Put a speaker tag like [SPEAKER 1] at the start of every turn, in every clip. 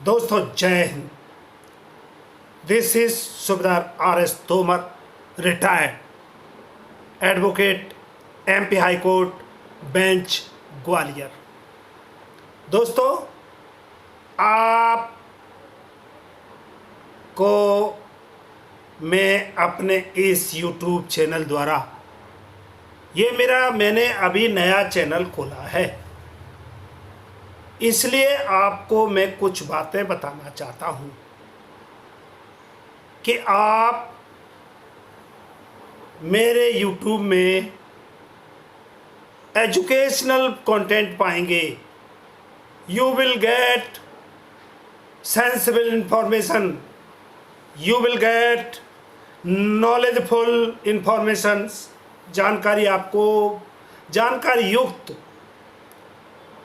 [SPEAKER 1] दोस्तों जय Hind. This is Subedar RS. Tomar, retired advocate, MP high court bench, Gwalior. दोस्तों, आप को मैं अपने इस यूट्यूब चैनल द्वारा मैंने अभी नया चैनल खोला है, इसलिए आपको मैं कुछ बातें बताना चाहता हूं कि आप मेरे YouTube में एजुकेशनल कंटेंट पाएंगे। You will get sensible information, you will get knowledgeful informations, जानकारी युक्त,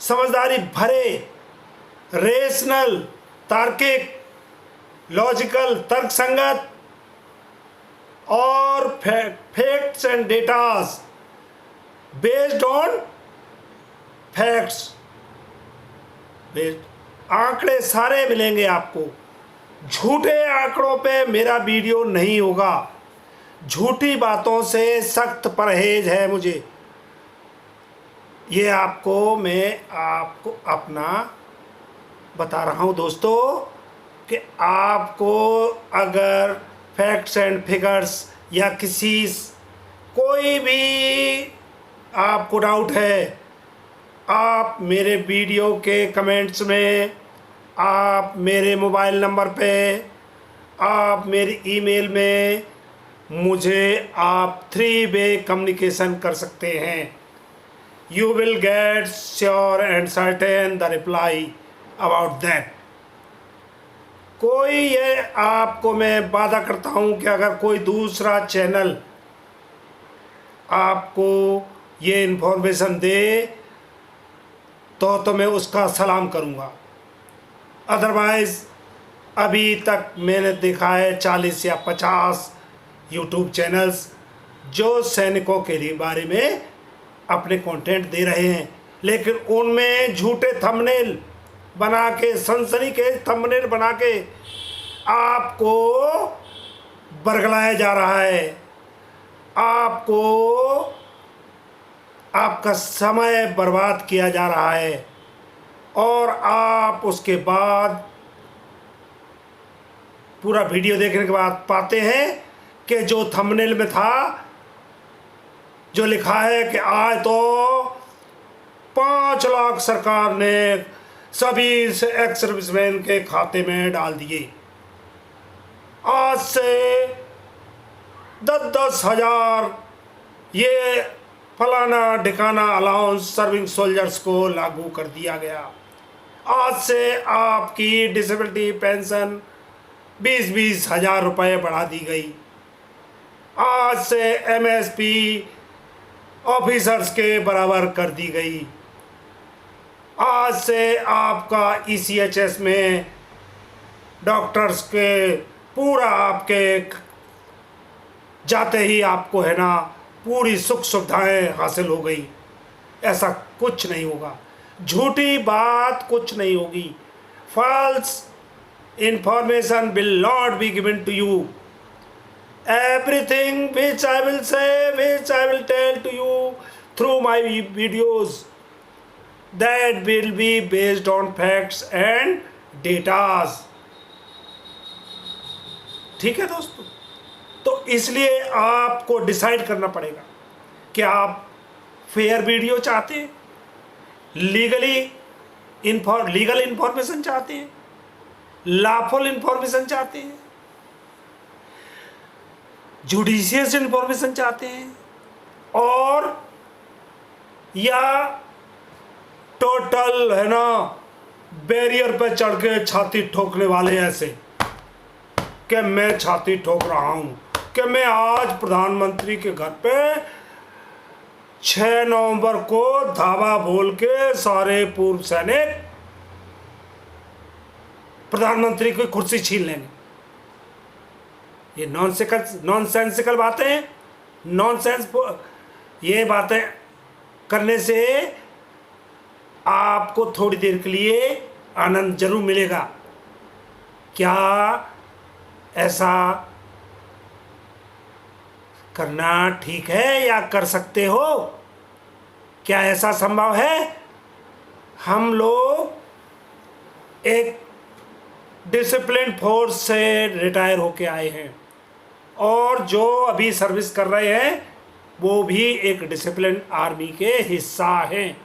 [SPEAKER 1] समझदारी भरे, रेशनल, तार्किक, लॉजिकल, तर्कसंगत और facts and datas based on facts, आंकड़े सारे मिलेंगे आपको। झूठे आंकड़ों पे मेरा वीडियो नहीं होगा। झूठी बातों से सख्त परहेज है मुझे। ये मैं आपको अपना बता रहा हूँ दोस्तों कि आपको अगर फैक्ट्स एंड फिगर्स या कोई भी आपको डाउट है, आप मेरे वीडियो के कमेंट्स में, आप मेरे मोबाइल नंबर पे, आप मेरी ईमेल में मुझे आप 3 वे कम्युनिकेशन कर सकते हैं। You will get sure and certain the reply about that। ये आपको मैं वादा करता हूं कि अगर कोई दूसरा चैनल आपको ये इन्फॉर्मेशन दे तो मैं उसका सलाम करूंगा। अदरवाइज़ अभी तक मैंने देखा है 40 या 50 यूट्यूब चैनल्स जो सैनिकों के लिए बारे में अपने कंटेंट दे रहे हैं, लेकिन उनमें झूठे थंबनेल बना के, सनसनी के थंबनेल बना के आपको बरगलाया जा रहा है। आपको आपका समय बर्बाद किया जा रहा है और आप उसके बाद पूरा वीडियो देखने के बाद पाते हैं कि जो थंबनेल में था, जो लिखा है कि आज तो 5 लाख सरकार ने सभी एक्स सर्विसमैन के खाते में डाल दिए। आज से 10-10 हज़ार ये फलाना ढिकाना अलाउंस सर्विंग सोल्जर्स को लागू कर दिया गया। आज से आपकी डिसेबिलिटी पेंशन 20-20 हज़ार रुपये बढ़ा दी गई। आज से एमएसपी ऑफिसर्स के बराबर कर दी गई। आज से आपका ईसीएचएस में डॉक्टर्स के पूरा आपके जाते ही आपको है ना पूरी सुख सुविधाएं हासिल हो गई। ऐसा कुछ नहीं होगा। झूठी बात कुछ नहीं होगी। False information will not be given to you. Everything which I will say, which I will tell to you through my videos, that will be based on facts and datas। ठीक है दोस्तों, तो इसलिए आपको डिसाइड करना पड़ेगा कि आप फेयर वीडियो चाहते हैं, लीगल इंफॉर्मेशन चाहते हैं, लॉफुल इंफॉर्मेशन चाहते हैं, जुडिशियस इंफॉर्मेशन चाहते हैं, और या टोटल है ना बैरियर पे चढ़ के छाती ठोकने वाले ऐसे कि मैं छाती ठोक रहा हूं कि मैं आज प्रधानमंत्री के घर पे 6 नवंबर को धावा बोल के सारे पूर्व सैनिक प्रधानमंत्री की कुर्सी छीन लेंगे। ये नॉनसेंसिकल बातें, ये बातें करने से आपको थोड़ी देर के लिए आनंद जरूर मिलेगा, क्या ऐसा करना ठीक है या कर सकते हो? क्या ऐसा संभव है? हम लोग एक डिसिप्लिन फोर्स से रिटायर होके आए हैं और जो अभी सर्विस कर रहे हैं वो भी एक डिसिप्लिन आर्मी के हिस्सा हैं।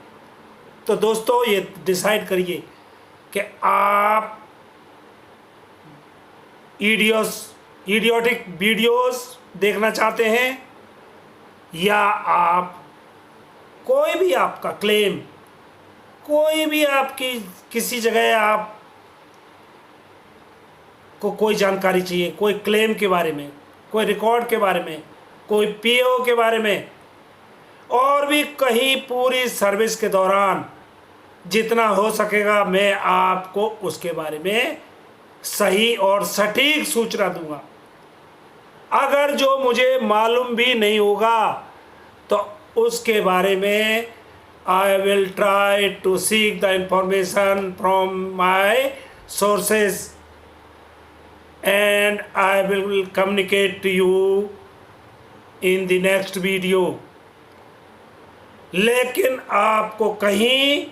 [SPEAKER 1] तो दोस्तों, ये डिसाइड करिए कि आप इडियोटिक वीडियोस देखना चाहते हैं या आप कोई भी आपका क्लेम, कोई भी आपकी किसी जगह आप को कोई जानकारी चाहिए, कोई क्लेम के बारे में, कोई रिकॉर्ड के बारे में, कोई पीओ के बारे में, और भी कहीं पूरी सर्विस के दौरान जितना हो सकेगा मैं आपको उसके बारे में सही और सटीक सूचना दूंगा। अगर जो मुझे मालूम भी नहीं होगा तो उसके बारे में I will try to seek the information from my sources and I will communicate to you in the next video। लेकिन आपको कहीं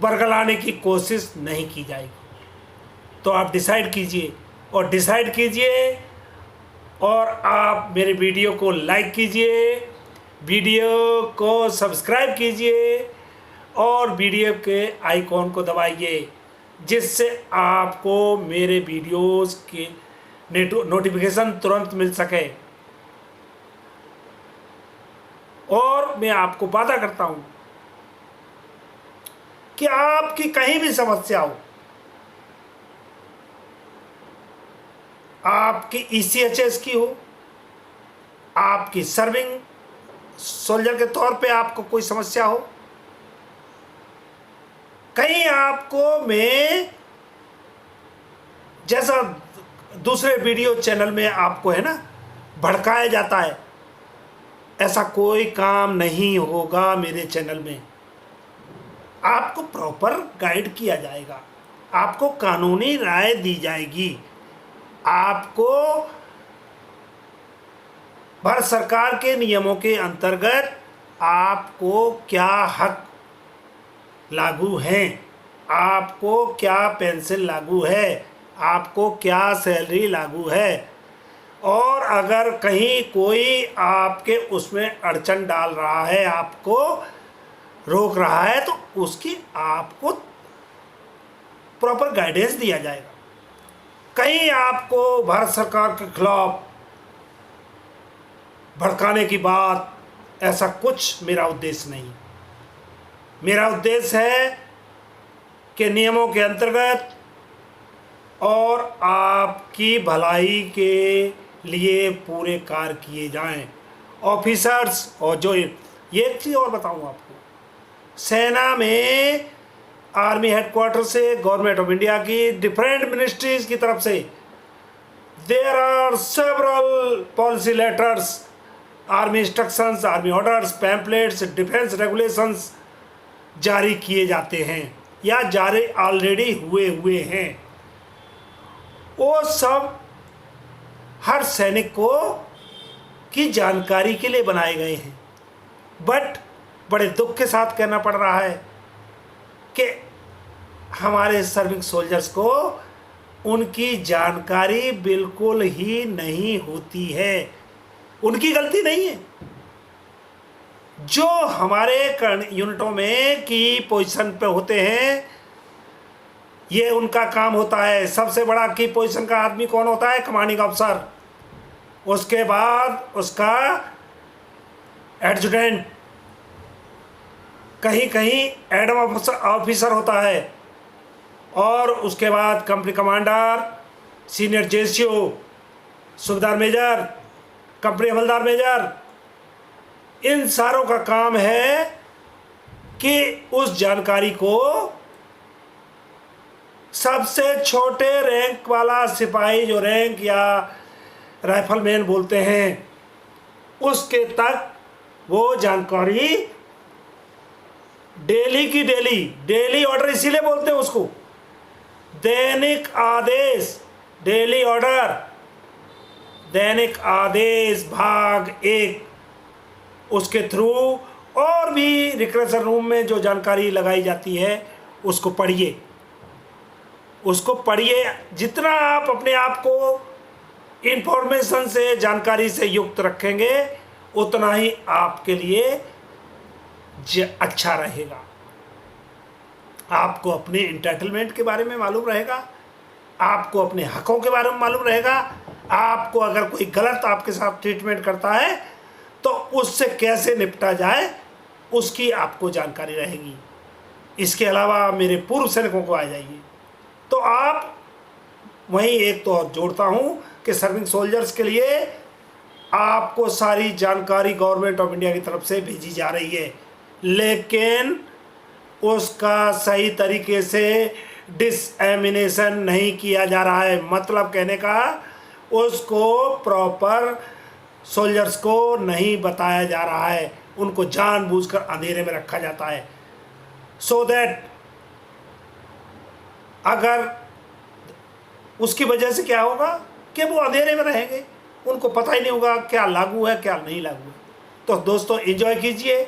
[SPEAKER 1] बरगलाने की कोशिश नहीं की जाएगी। तो आप डिसाइड कीजिए और आप मेरे वीडियो को लाइक कीजिए, वीडियो को सब्सक्राइब कीजिए और वीडियो के आइकॉन को दबाइए, जिससे आपको मेरे वीडियोस के नोटिफिकेशन तुरंत मिल सके। और मैं आपको वादा करता हूं कि आपकी कहीं भी समस्या हो, आपकी ECHS की हो, आपकी सर्विंग सोल्जर के तौर पे आपको कोई समस्या हो, कहीं आपको मैं जैसा दूसरे वीडियो चैनल में आपको है ना भड़काया जाता है, ऐसा कोई काम नहीं होगा मेरे चैनल में। आपको प्रॉपर गाइड किया जाएगा, आपको कानूनी राय दी जाएगी, आपको भारत सरकार के नियमों के अंतर्गत आपको क्या हक लागू हैं, आपको क्या पेंशन लागू है, आपको क्या सैलरी लागू है, और अगर कहीं कोई आपके उसमें अड़चन डाल रहा है, आपको रोक रहा है, तो उसकी आपको प्रॉपर गाइडेंस दिया जाएगा। कहीं आपको भारत सरकार के खिलाफ भड़काने की बात, ऐसा कुछ मेरा उद्देश्य नहीं। मेरा उद्देश्य है कि नियमों के अंतर्गत और आपकी भलाई के लिए पूरे कार्य किए जाएं। ऑफिसर्स और जो ये एक चीज़ और बताऊं आपको, सेना में आर्मी हेडक्वार्टर से गवर्नमेंट ऑफ इंडिया की डिफरेंट मिनिस्ट्रीज की तरफ से there are several policy letters, army instructions, army orders, pamphlets, defence regulations जारी किए जाते हैं या जारी ऑलरेडी हुए हैं। वो सब हर सैनिक को की जानकारी के लिए बनाए गए हैं। बट बड़े दुख के साथ कहना पड़ रहा है कि हमारे सर्विंग सोल्जर्स को उनकी जानकारी बिल्कुल ही नहीं होती है। उनकी गलती नहीं है, जो हमारे यूनिटों में की पोजीशन पे होते हैं ये उनका काम होता है। सबसे बड़ा की पोजीशन का आदमी कौन होता है? कमांडिंग अफसर। उसके बाद उसका एडजुटेंट, कहीं कहीं एडम ऑफिसर होता है, और उसके बाद कंपनी कमांडर, सीनियर जेसीओ, सूबेदार मेजर, कंपनी हवलदार मेजर। इन सारों का काम है कि उस जानकारी को सबसे छोटे रैंक वाला सिपाही, जो रैंक या राइफलमैन बोलते हैं, उसके तक वो जानकारी डेली की डेली ऑर्डर इसीलिए बोलते हैं उसको, दैनिक आदेश, डेली ऑर्डर, दैनिक आदेश भाग 1, उसके थ्रू और भी रिक्रेशन रूम में जो जानकारी लगाई जाती है उसको पढ़िए, उसको पढ़िए। जितना आप अपने आप को इंफॉर्मेशन से, जानकारी से युक्त रखेंगे, उतना ही आपके लिए अच्छा रहेगा। आपको अपने इंटाइटलमेंट के बारे में मालूम रहेगा, आपको अपने हकों के बारे में मालूम रहेगा, आपको अगर कोई गलत आपके साथ ट्रीटमेंट करता है तो उससे कैसे निपटा जाए उसकी आपको जानकारी रहेगी। इसके अलावा मेरे पूर्व सैनिकों को आ जाइए तो आप वहीं एक तो और जोड़ता हूं कि सर्विंग सोल्जर्स के लिए आपको सारी जानकारी गवर्नमेंट ऑफ इंडिया की तरफ से भेजी जा रही है, लेकिन उसका सही तरीके से डिसएमिनेशन नहीं किया जा रहा है। मतलब कहने का, उसको प्रॉपर सोल्जर्स को नहीं बताया जा रहा है, उनको जानबूझकर अंधेरे में रखा जाता है, सो दैट अगर उसकी वजह से क्या होगा कि वो अंधेरे में रहेंगे, उनको पता ही नहीं होगा क्या लागू है क्या नहीं लागू है। तो दोस्तों एंजॉय कीजिए,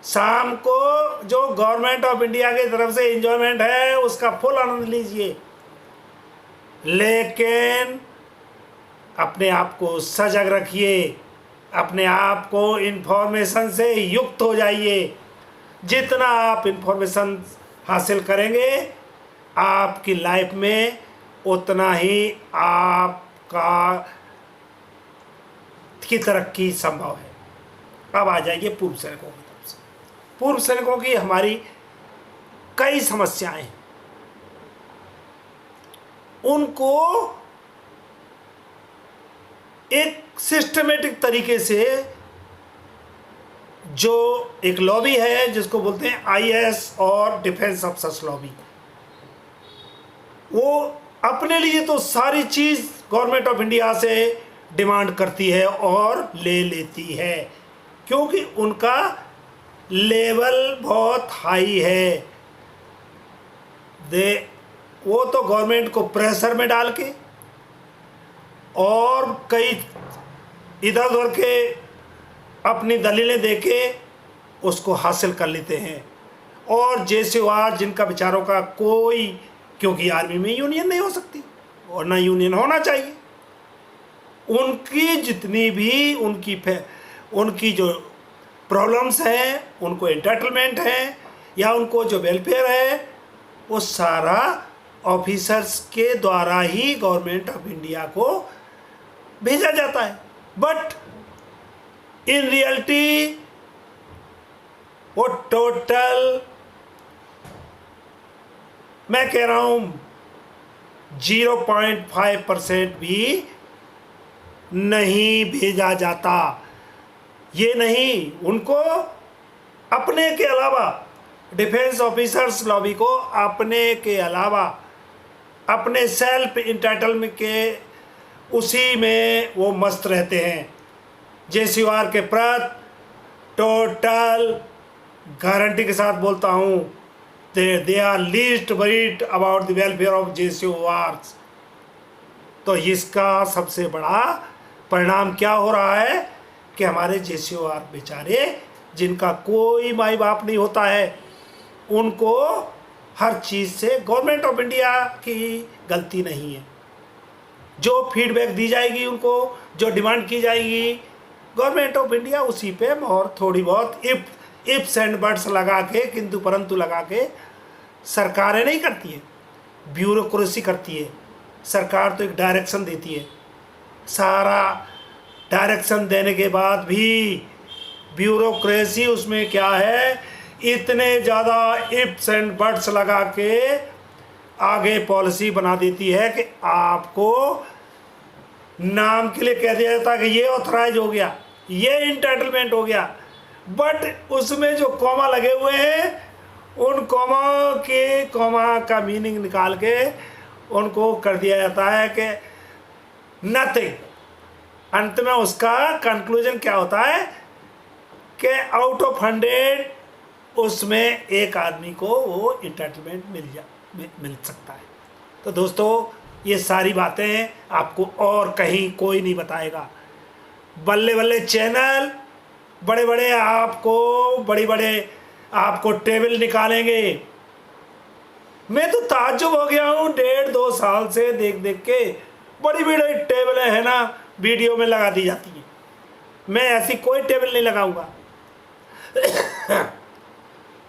[SPEAKER 1] शाम को जो गवर्नमेंट ऑफ इंडिया की तरफ से एंजॉयमेंट है उसका फुल आनंद लीजिए, लेकिन अपने आप को सजग रखिए, अपने आप को इन्फॉर्मेशन से युक्त हो जाइए। जितना आप इन्फॉर्मेशन हासिल करेंगे आपकी लाइफ में उतना ही आपका की तरक्की संभव है। अब आ जाइए पूर्व सैनिकों की तरफ से। पूर्व सैनिकों की हमारी कई समस्याएं हैं, उनको एक सिस्टमेटिक तरीके से जो एक लॉबी है जिसको बोलते हैं आईएएस और डिफेंस अफसर्स लॉबी, वो अपने लिए तो सारी चीज़ गवर्नमेंट ऑफ इंडिया से डिमांड करती है और ले लेती है, क्योंकि उनका लेवल बहुत हाई है। वो तो गवर्नमेंट को प्रेशर में डाल के और कई इधर उधर के अपनी दलीलें देके उसको हासिल कर लेते हैं। और जैसे वह जिनका बेचारों का कोई, क्योंकि आर्मी में यूनियन नहीं हो सकती और ना यूनियन होना चाहिए, उनकी जितनी भी उनकी जो प्रॉब्लम्स हैं, उनको एंटाइटलमेंट है या उनको जो वेलफेयर है, वो सारा ऑफिसर्स के द्वारा ही गवर्नमेंट ऑफ इंडिया को भेजा जाता है। बट इन रियलिटी वो टोटल, मैं कह रहा हूँ 0.5% भी नहीं भेजा जाता। ये नहीं, उनको अपने के अलावा, डिफेंस ऑफिसर्स लॉबी को अपने के अलावा अपने सेल्फ इंटाइटलमेंट के उसी में वो मस्त रहते हैं। जेसीओआर के प्रति टोटल गारंटी के साथ बोलता हूँ, they are least worried about the welfare of JCOs. तो इसका सबसे बड़ा परिणाम क्या हो रहा है कि हमारे जेसीओआर बेचारे, जिनका कोई माई बाप नहीं होता है, उनको हर चीज़ से गवर्नमेंट ऑफ इंडिया की गलती नहीं है। जो फीडबैक दी जाएगी उनको, जो डिमांड की जाएगी, गवर्नमेंट ऑफ इंडिया उसी पे और थोड़ी बहुत इफ्स एंड बट्स लगा के, किंतु परंतु लगा के सरकारें नहीं करती है, ब्यूरोक्रेसी करती है। सरकार तो एक डायरेक्शन देती है, सारा डायरेक्शन देने के बाद भी ब्यूरोक्रेसी उसमें क्या है, इतने ज़्यादा इफ्स एंड बट्स लगा के आगे पॉलिसी बना देती है कि आपको नाम के लिए कह दिया जाता है कि ये ऑथराइज हो गया, ये इंटाइटलमेंट हो गया, बट उसमें जो कॉमा लगे हुए हैं उन कॉमा का मीनिंग निकाल के उनको कर दिया जाता है कि नथिंग। अंत में उसका कंक्लूजन क्या होता है कि आउट ऑफ 100 उसमें एक आदमी को वो इंटाइटलमेंट मिल सकता है। तो दोस्तों ये सारी बातें आपको और कहीं कोई नहीं बताएगा। बल्ले बल्ले चैनल बड़े बड़े आपको टेबल निकालेंगे। मैं तो ताज्जुब हो गया हूँ 1.5-2 साल से देख देख के। बड़ी बड़ी टेबलें हैं ना वीडियो में लगा दी जाती हैं। मैं ऐसी कोई टेबल नहीं लगाऊंगा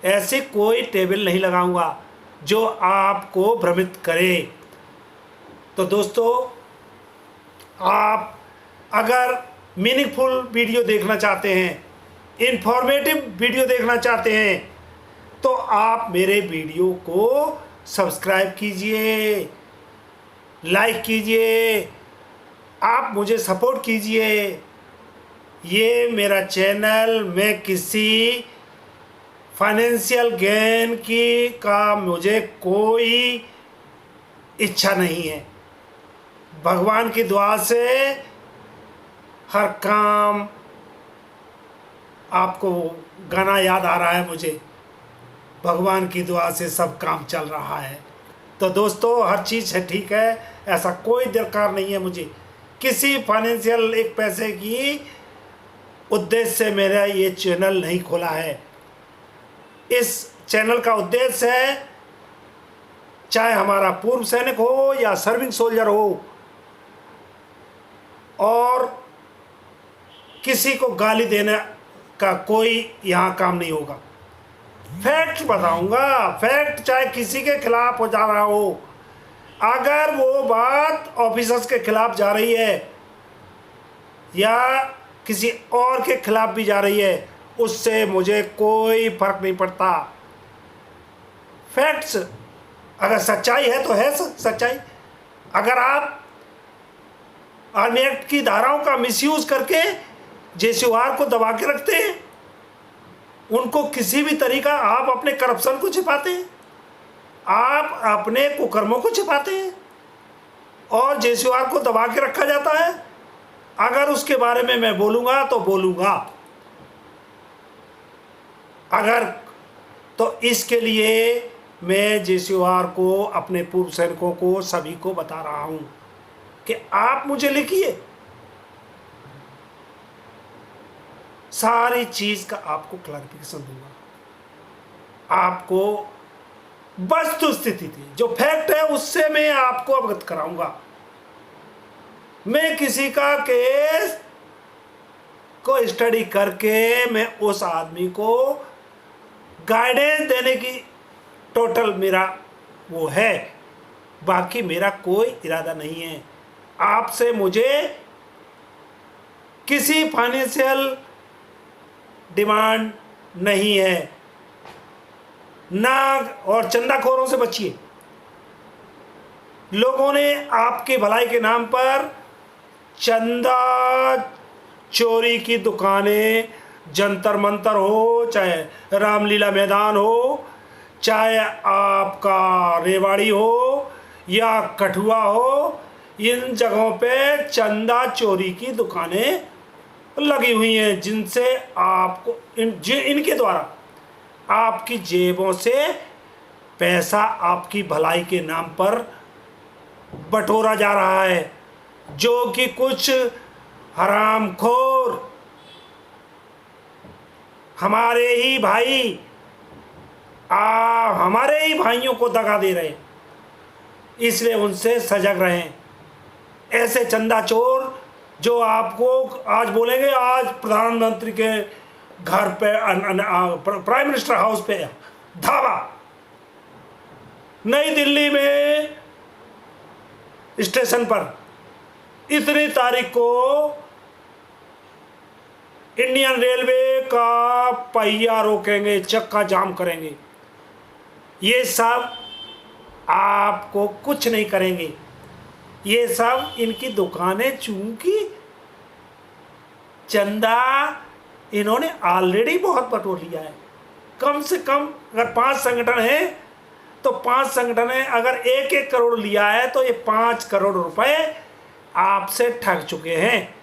[SPEAKER 1] ऐसी कोई टेबल नहीं लगाऊंगा जो आपको भ्रमित करे। तो दोस्तों आप अगर मीनिंगफुल वीडियो देखना चाहते हैं, इंफॉर्मेटिव वीडियो देखना चाहते हैं, तो आप मेरे वीडियो को सब्सक्राइब कीजिए, लाइक कीजिए, आप मुझे सपोर्ट कीजिए। ये मेरा चैनल, मैं किसी फाइनेंशियल गेन का मुझे कोई इच्छा नहीं है। भगवान की दुआ से हर काम, आपको गाना याद आ रहा है मुझे, भगवान की दुआ से सब काम चल रहा है। तो दोस्तों हर चीज़ है ठीक है, ऐसा कोई दरकार नहीं है मुझे किसी फाइनेंशियल एक पैसे की उद्देश्य से मेरा ये चैनल नहीं खोला है। इस चैनल का उद्देश्य है, चाहे हमारा पूर्व सैनिक हो या सर्विंग सोल्जर हो, और किसी को गाली देने का कोई यहाँ काम नहीं होगा। फैक्ट बताऊंगा, फैक्ट चाहे किसी के खिलाफ हो जा रहा हो, अगर वो बात ऑफिसर्स के खिलाफ जा रही है या किसी और के खिलाफ भी जा रही है, उससे मुझे कोई फर्क नहीं पड़ता। फैक्ट्स अगर सच्चाई है तो है सच्चाई। अगर आप आर्मी एक्ट की धाराओं का मिसयूज करके जेसीओआर को दबा के रखते हैं, उनको किसी भी तरीका आप अपने करप्शन को छिपाते हैं, आप अपने कुकर्मों को छिपाते हैं और जेसीओआर को दबा के रखा जाता है। अगर उसके बारे में मैं बोलूँगा तो बोलूँगा, अगर तो इसके लिए मैं जेसीओआर को, अपने पूर्व सैनिकों को, सभी को बता रहा हूँ कि आप मुझे लिखिए, सारी चीज़ का आपको क्लैरिफिकेशन दूंगा। आपको वस्तु स्थिति थी जो फैक्ट है उससे मैं आपको अवगत कराऊंगा। मैं किसी का केस को स्टडी करके मैं उस आदमी को गाइडेंस देने की टोटल मेरा वो है, बाकी मेरा कोई इरादा नहीं है। आपसे मुझे किसी फाइनेंशियल डिमांड नहीं है ना, और चंदाखोरों से बचिए। लोगों ने आपके भलाई के नाम पर चंदा चोरी की दुकानें, जंतर मंतर हो, चाहे रामलीला मैदान हो, चाहे आपका रेवाड़ी हो या कठुआ हो, इन जगहों पे चंदा चोरी की दुकानें लगी हुई हैं, जिनसे आपको इनके द्वारा आपकी जेबों से पैसा आपकी भलाई के नाम पर बटोरा जा रहा है, जो कि कुछ हरामखोर हमारे ही भाई हमारे ही भाइयों को दगा दे रहे हैं, इसलिए उनसे सजग रहें। ऐसे चंदा चोर जो आपको आज बोलेंगे, आज प्रधानमंत्री के घर पे प्राइम मिनिस्टर हाउस पे धावा, नई दिल्ली में स्टेशन पर इतनी तारीख को इंडियन रेलवे का पहिया रोकेंगे, चक्का जाम करेंगे। ये सब आपको कुछ नहीं करेंगे। ये सब इनकी दुकानें, चूंकि चंदा इन्होंने ऑलरेडी बहुत बटोर लिया है। कम से कम अगर 5 संगठन हैं तो 5 संगठन है, अगर 1-1 करोड़ लिया है तो ये 5 करोड़ रुपए आपसे ठग चुके हैं।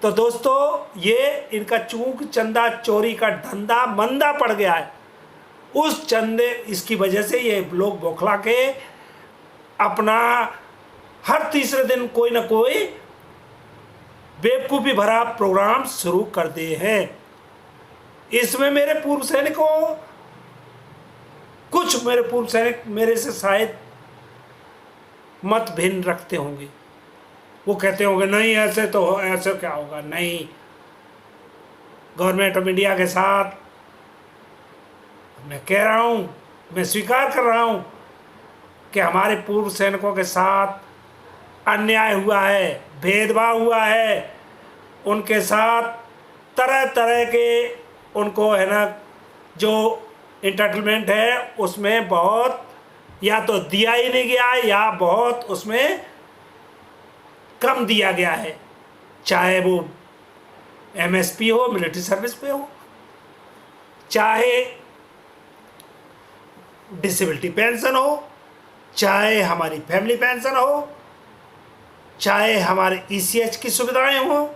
[SPEAKER 1] तो दोस्तों ये इनका चूंकि चंदा चोरी का धंधा मंदा पड़ गया है, उस चंदे इसकी वजह से ये लोग बौखला के अपना हर तीसरे दिन कोई ना कोई बेवकूफ़ी भरा प्रोग्राम शुरू कर दिए हैं। इसमें मेरे पूर्व सैनिकों, कुछ मेरे पूर्व सैनिक मेरे से शायद मत भिन्न रखते होंगे। वो कहते होंगे नहीं ऐसे तो ऐसे क्या होगा। नहीं, गवर्नमेंट ऑफ इंडिया के साथ मैं कह रहा हूँ, मैं स्वीकार कर रहा हूँ कि हमारे पूर्व सैनिकों के साथ अन्याय हुआ है, भेदभाव हुआ है। उनके साथ तरह तरह के उनको है ना जो इंटरटेनमेंट है उसमें बहुत या तो दिया ही नहीं गया है या बहुत उसमें कम दिया गया है, चाहे वो एमएसपी हो, मिलिट्री सर्विस पे हो, चाहे डिसेबिलिटी पेंशन हो, चाहे हमारी फैमिली पेंशन हो, चाहे हमारे ईसीएच की सुविधाएं हो,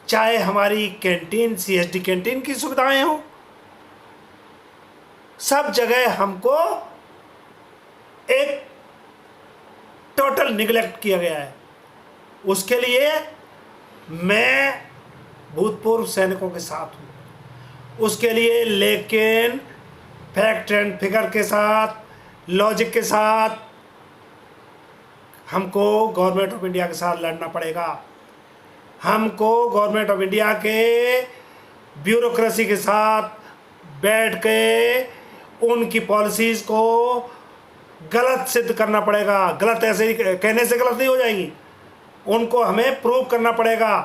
[SPEAKER 1] चाहे हमारी कैंटीन सीएसडी कैंटीन की सुविधाएं हो। सब जगह हमको एक टोटल निगलेक्ट किया गया है। उसके लिए मैं भूतपूर्व सैनिकों के साथ हूँ उसके लिए, लेकिन फैक्ट एंड फिगर के साथ, लॉजिक के साथ हमको गवर्नमेंट ऑफ इंडिया के साथ लड़ना पड़ेगा। हमको गवर्नमेंट ऑफ इंडिया के ब्यूरोक्रेसी के साथ बैठ के उनकी पॉलिसीज़ को गलत सिद्ध करना पड़ेगा। गलत ऐसे ही कहने से गलत नहीं हो जाएंगी, उनको हमें प्रूव करना पड़ेगा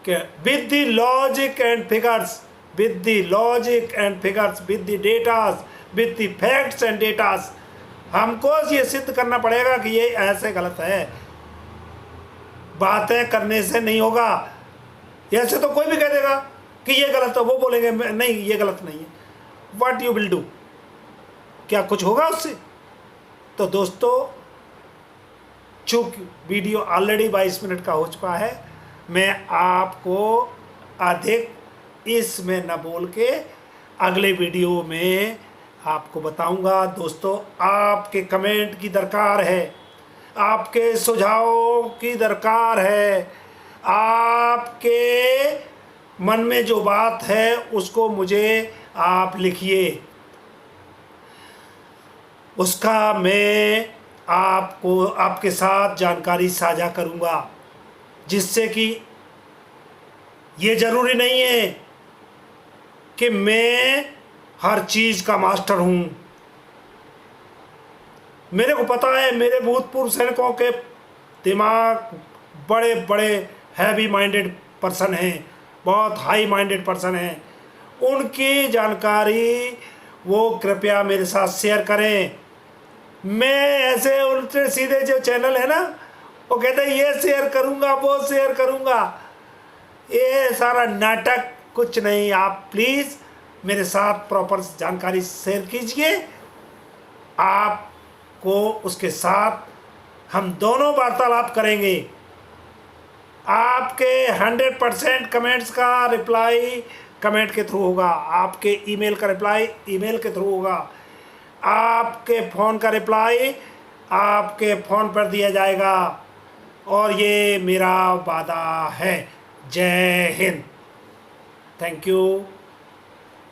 [SPEAKER 1] कि with the logic and figures, with the logic and figures, with the datas, with the facts and datas, हमको ये सिद्ध करना पड़ेगा कि ये ऐसे गलत है। बातें करने से नहीं होगा। ऐसे तो कोई भी कह देगा कि ये गलत है, वो बोलेंगे नहीं ये गलत नहीं है। व्हाट यू विल डू, क्या कुछ होगा उससे? तो दोस्तों, चूँकि वीडियो ऑलरेडी 22 मिनट का हो चुका है, मैं आपको अधिक इसमें न बोल के अगले वीडियो में आपको बताऊंगा। दोस्तों, आपके कमेंट की दरकार है, आपके सुझावों की दरकार है, आपके मन में जो बात है उसको मुझे आप लिखिए, उसका मैं आपको आपके साथ जानकारी साझा करूंगा, जिससे कि ये ज़रूरी नहीं है कि मैं हर चीज़ का मास्टर हूँ। मेरे को पता है मेरे भूतपूर्व सैनिकों के दिमाग बड़े बड़े हैवी माइंडेड पर्सन हैं, बहुत हाई माइंडेड पर्सन हैं। उनकी जानकारी वो कृपया मेरे साथ शेयर करें। मैं ऐसे उल्टे सीधे जो चैनल है ना, वो कहते हैं ये शेयर करूँगा वो शेयर करूँगा, ये सारा नाटक कुछ नहीं। आप प्लीज़ मेरे साथ प्रॉपर जानकारी शेयर कीजिए। आपको उसके साथ हम दोनों वार्तालाप करेंगे। आपके 100% कमेंट्स का रिप्लाई कमेंट के थ्रू होगा, आपके ईमेल का रिप्लाई ईमेल के थ्रू होगा, आपके फ़ोन का रिप्लाई आपके फ़ोन पर दिया जाएगा। और ये मेरा वादा है। जय हिंद। Thank you.